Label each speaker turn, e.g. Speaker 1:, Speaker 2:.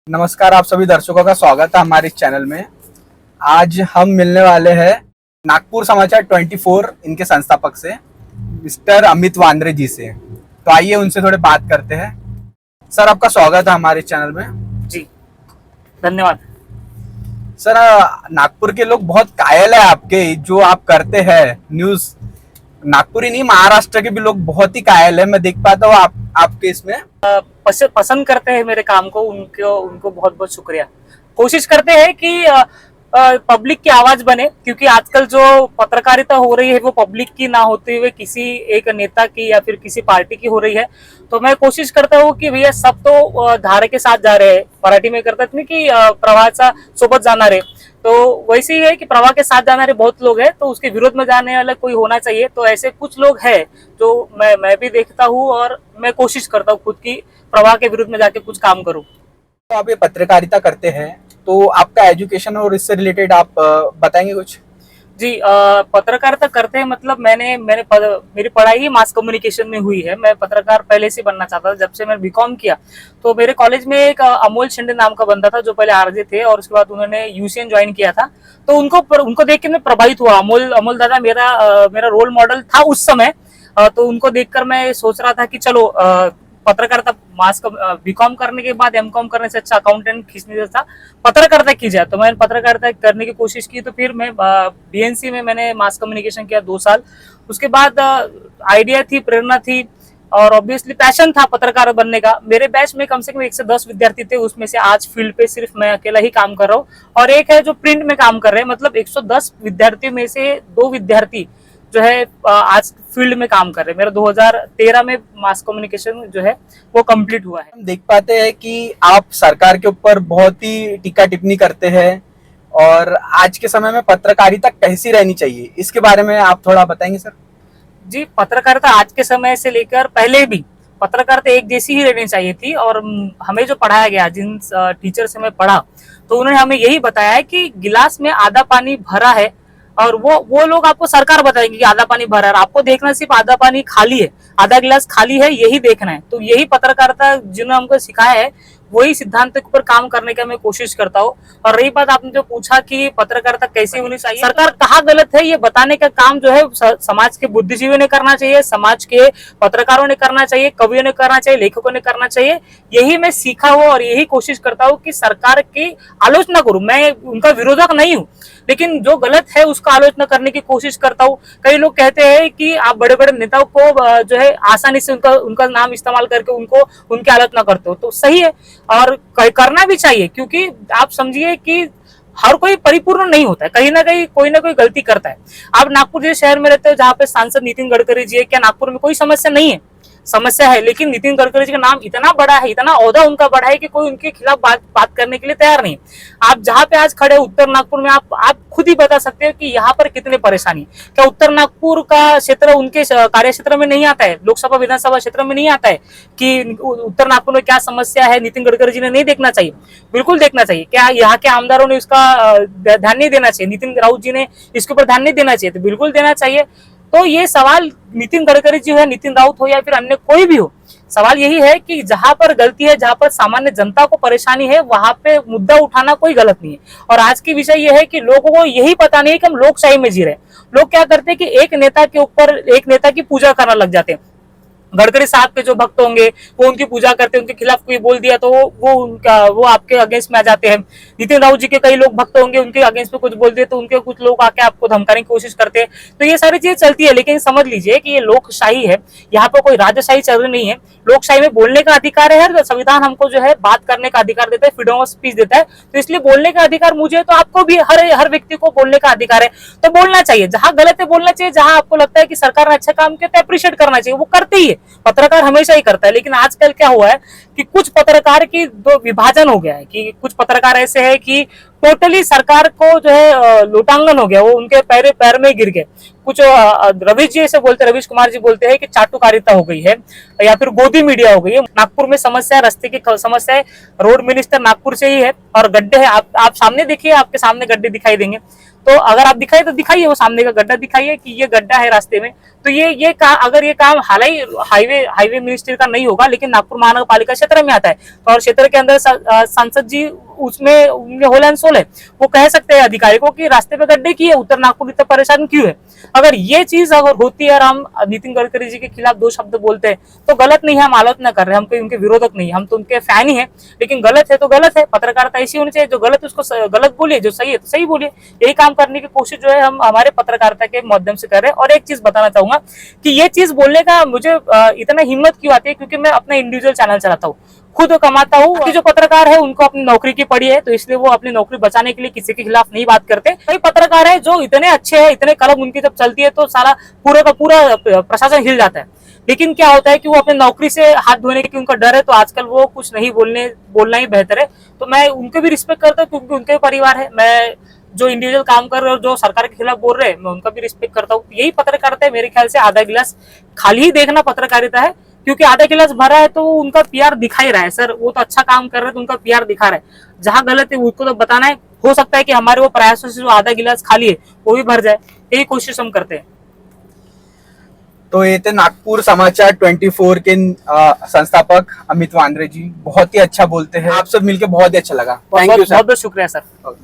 Speaker 1: नमस्कार, आप सभी दर्शकों का स्वागत है हमारे इस चैनल में। आज हम मिलने वाले हैं नागपुर समाचार 24 इनके संस्थापक से मिस्टर अमित वांद्रे जी से। तो आइए उनसे थोड़े बात करते हैं। सर, आपका स्वागत है हमारे इस चैनल में।
Speaker 2: जी धन्यवाद।
Speaker 1: सर, नागपुर के लोग बहुत कायल है आपके जो आप करते हैं न्यूज। नागपुर ही नहीं, महाराष्ट्र के भी लोग बहुत ही कायल है। मैं देख पाता हूँ आपके इसमें
Speaker 2: पसंद करते हैं मेरे काम को, उनको बहुत बहुत शुक्रिया। कोशिश करते हैं कि पब्लिक की आवाज बने, क्योंकि आजकल जो पत्रकारिता हो रही है वो पब्लिक की ना होते हुए किसी एक नेता की या फिर किसी पार्टी की हो रही है। तो मैं कोशिश करता हूँ कि भैया सब तो धारे के साथ जा रहे हैं, मराठी में करतात नहीं की प्रवाहाचा सोबत जाणार है। तो वैसे ही है कि प्रवाह के साथ जाने वाले बहुत लोग हैं, तो उसके विरोध में जाने वाला कोई होना चाहिए। तो ऐसे कुछ लोग हैं जो मैं भी देखता हूँ और मैं कोशिश करता हूँ खुद की प्रवाह के विरुद्ध में जाके कुछ काम करूँ।
Speaker 1: तो आप ये पत्रकारिता करते हैं, तो आपका एजुकेशन और इससे रिलेटेड आप बताएंगे कुछ?
Speaker 2: जी, पत्रकारिता करते हैं मतलब मेरी पढ़ाई ही मास कम्युनिकेशन में हुई है। मैं पत्रकार पहले से बनना चाहता था। जब से मैंने बीकॉम किया तो मेरे कॉलेज में एक अमोल शिंदे नाम का बंदा था जो पहले आरजे थे और उसके बाद उन्होंने यूसीएन ज्वाइन किया था। तो उनको देख के मैं प्रभावित हुआ। अमोल दादा मेरा रोल मॉडल था उस समय। तो उनको देखकर मैं सोच रहा था कि चलो पत्रकारिता बीकॉम करने के बाद एमकॉम करने से अच्छा अकाउंटेंट खींचने जैसा पत्रकारिता की जाए। तो मैंने पत्रकारिता करने की कोशिश की। तो फिर मैं बीएनसी में मैंने मास कम्युनिकेशन किया 2 साल। उसके बाद आइडिया थी, प्रेरणा थी और ऑब्वियसली पैशन था पत्रकार बनने का। मेरे बैच में कम से कम 1 से 10 विद्यार्थी थे, उसमें से आज फील्ड पे सिर्फ मैं अकेला ही काम कर रहा हूँ और एक है जो प्रिंट में काम कर रहे हैं। मतलब 110 विद्यार्थियों में से 2 विद्यार्थी जो है आज फील्ड में काम कर रहे हैं। मेरा 2013 में मास कम्युनिकेशन जो है वो कंप्लीट हुआ है।
Speaker 1: हम देख पाते हैं कि आप सरकार के ऊपर बहुत ही टीका टिप्पणी करते हैं और आज के समय में पत्रकारिता कैसी रहनी चाहिए, इसके बारे में आप थोड़ा बताएंगे सर?
Speaker 2: जी, पत्रकारिता आज के समय से लेकर पहले भी पत्रकारिता एक जैसी ही रहनी चाहिए थी। और हमें जो पढ़ाया गया, जिन टीचर से मैं पढ़ा, तो उन्होंने हमें यही बताया है कि गिलास में आधा पानी भरा है और वो लोग आपको सरकार बताएंगे कि आधा पानी भरा है। आपको देखना सिर्फ आधा पानी खाली है, आधा गिलास खाली है, यही देखना है। तो यही पत्रकारिता जिन्होंने हमको सिखाया है, वही सिद्धांत के ऊपर काम करने का मैं कोशिश करता हूँ। और रही बात आपने जो पूछा कि पत्रकारिता कैसी होनी चाहिए, सरकार कहाँ गलत है ये बताने का काम जो है समाज के बुद्धिजीवियों ने करना चाहिए, समाज के पत्रकारों ने करना चाहिए, कवियों ने करना चाहिए, लेखकों ने करना चाहिए। यही मैं सीखा हूँ और यही कोशिश करता हूँ कि सरकार की आलोचना करूँ। मैं उनका विरोधक नहीं हूँ, लेकिन जो गलत है उसका आलोचना करने की कोशिश करता हूँ। कई लोग कहते हैं कि आप बड़े बड़े नेताओं को जो है आसानी से उनका नाम इस्तेमाल करके उनकी आलोचना करते हो, तो सही है और करना भी चाहिए। क्योंकि आप समझिए कि हर कोई परिपूर्ण नहीं होता है, कहीं ना कहीं कोई ना कोई गलती करता है। आप नागपुर जैसे शहर में रहते हो जहाँ पे सांसद नितिन गडकरी जी है, क्या नागपुर में कोई समस्या नहीं है? समस्या है, लेकिन नितिन गडकरी जी का नाम इतना बड़ा है, इतना ओहदा उनका बड़ा है कि कोई उनके खिलाफ बात करने के लिए तैयार नहीं। आप जहाँ पे आज खड़े उत्तर नागपुर में, आप खुद ही बता सकते हो कि यहाँ पर कितनी परेशानी। क्या उत्तर नागपुर का क्षेत्र उनके कार्य क्षेत्र में नहीं आता है? लोकसभा विधानसभा क्षेत्र में नहीं आता है कि उत्तर नागपुर में क्या समस्या है नितिन गडकरी जी ने नहीं देखना चाहिए? बिल्कुल देखना चाहिए। क्या यहाँ के आमदारों ने इसका ध्यान नहीं देना चाहिए? नितिन राउत जी ने इसके ऊपर ध्यान नहीं देना चाहिए? तो बिल्कुल देना चाहिए। तो ये सवाल नितिन गडकरी जी है, नितिन राउत हो या फिर अन्य कोई भी हो, सवाल यही है कि जहां पर गलती है, जहां पर सामान्य जनता को परेशानी है, वहां पे मुद्दा उठाना कोई गलत नहीं है। और आज की विषय यह है कि लोगों को यही पता नहीं है कि हम लोकशाही में जी रहे हैं। लोग क्या करते हैं कि एक नेता के ऊपर एक नेता की पूजा करने लग जाते हैं। गडकरी साहब के जो भक्त होंगे वो उनकी पूजा करते हैं, उनके खिलाफ कोई बोल दिया तो वो आपके अगेंस्ट में आ जाते हैं। नितिन राउत जी के कई लोग भक्त होंगे, उनके अगेंस्ट में कुछ बोल दिए तो उनके कुछ लोग आके आपको धमकाने की कोशिश करते हैं। तो ये सारी चीजें चलती है, लेकिन समझ लीजिए कि ये लोकशाही है, यहाँ पर कोई राजशाही चल रही नहीं है। लोकशाही में बोलने का अधिकार है, संविधान हमको जो है बात करने का अधिकार देता है, फ्रीडम ऑफ स्पीच देता है। तो इसलिए बोलने का अधिकार मुझे, तो आपको भी, हर व्यक्ति को बोलने का अधिकार है। तो बोलना चाहिए, जहां गलत है बोलना चाहिए, जहां आपको लगता है कि सरकार ने अच्छा काम किया तो अप्रिशिएट करना चाहिए, वो करते ही है, पत्रकार हमेशा ही करता है। लेकिन आजकल क्या हुआ है कि कुछ पत्रकार की दो विभाजन हो गया है कि कुछ पत्रकार ऐसे है कि टोटली सरकार को जो है लुटांगन हो गया, वो उनके पैर में ही गिर गए। कुछ रवीश जी ऐसे बोलते, रवीश कुमार जी बोलते हैं कि चाटुकारिता हो गई है या फिर गोदी मीडिया हो गई है। नागपुर में समस्या, रास्ते की समस्या है, रोड मिनिस्टर नागपुर से ही है और गड्ढे हैं। आप सामने देखिए, आपके सामने गड्ढे दिखाई देंगे, तो अगर आप दिखाई तो दिखाइए, वो सामने का गड्ढा दिखाइए कि ये गड्ढा है रास्ते में। तो ये अगर ये काम हाईवे मिनिस्ट्री का नहीं होगा, लेकिन नागपुर महानगर पालिका क्षेत्र में आता है, तो और क्षेत्र के अंदर सांसद जी उसमें होल एंड सोल है, वो कह सकते हैं अधिकारी को कि रास्ते पे गड्ढे किए, उत्तर नागपुर इतना परेशान क्यों है। अगर ये चीज अगर होती है और हम नितिन गडकरी जी के खिलाफ दो शब्द बोलते हैं तो गलत नहीं है, हम आलोचना कर रहे हैं, हम कोई उनके विरोधक नहीं, हम तो उनके फैन ही है। लेकिन गलत है तो गलत है, पत्रकारिता ऐसी होनी चाहिए, जो गलत उसको गलत बोलिए, जो सही है तो सही बोलिए। यही काम करने की कोशिश जो है हम हमारे पत्रकारिता के माध्यम से कर रहे हैं। और एक चीज बताना चाहूंगा कि ये चीज बोलने का मुझे इतना हिम्मत क्यों आती है, क्योंकि मैं अपना इंडिविजुअल चैनल चलाता हूँ, खुद कमाता हूँ। कि जो पत्रकार है उनको अपनी नौकरी की पड़ी है, तो इसलिए वो अपनी नौकरी बचाने के लिए किसी के खिलाफ नहीं बात करते। कई पत्रकार है जो इतने अच्छे हैं, इतने कलम उनकी जब चलती है तो सारा पूरा का पूरा प्रशासन हिल जाता है। लेकिन क्या होता है कि वो अपने नौकरी से हाथ धोने की उनका डर है, तो आजकल वो कुछ नहीं बोलना ही बेहतर है। तो मैं उनको भी रिस्पेक्ट करता हूँ, क्योंकि उनके परिवार है। मैं जो इंडिविजुअल काम कर रहे और जो सरकार के खिलाफ बोल रहे हैं, मैं उनका भी रिस्पेक्ट करता हूँ। यही पत्रकारिता है मेरे ख्याल से। आधा गिलास खाली ही देखना पत्रकारिता है, क्योंकि आधा गिलास भरा है तो उनका पीआर दिखा ही रहा है। सर वो तो अच्छा काम कर रहे हैं तो उनका पीआर दिखा रहा है। जहां गलत है उसको तो बताना है। हो सकता है कि हमारे वो प्रयासों से जो आधा गिलास खाली है वो भी भर जाए, यही कोशिश हम करते हैं।
Speaker 1: तो ये थे नागपुर समाचार 24 के संस्थापक अमित वांद्रे जी। बहुत ही अच्छा बोलते हैं, आप सब मिलके बहुत ही अच्छा लगा। Thank you sir.
Speaker 2: बहुत बहुत शुक्रिया सर।